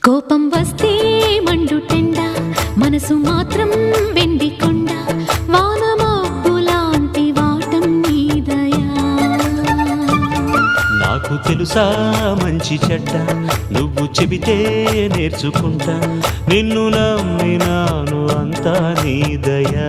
కోపం వస్తే మండుటెండ మనసు మాత్రం వెండి కొండ వానమబ్బులాంటి వాటం నీదయా నాకు తెలుసా మంచి చెడ్డ నువ్వు చెబితే నేర్చుకుంటా నిన్ను నమ్మినాను అంతా నీదయా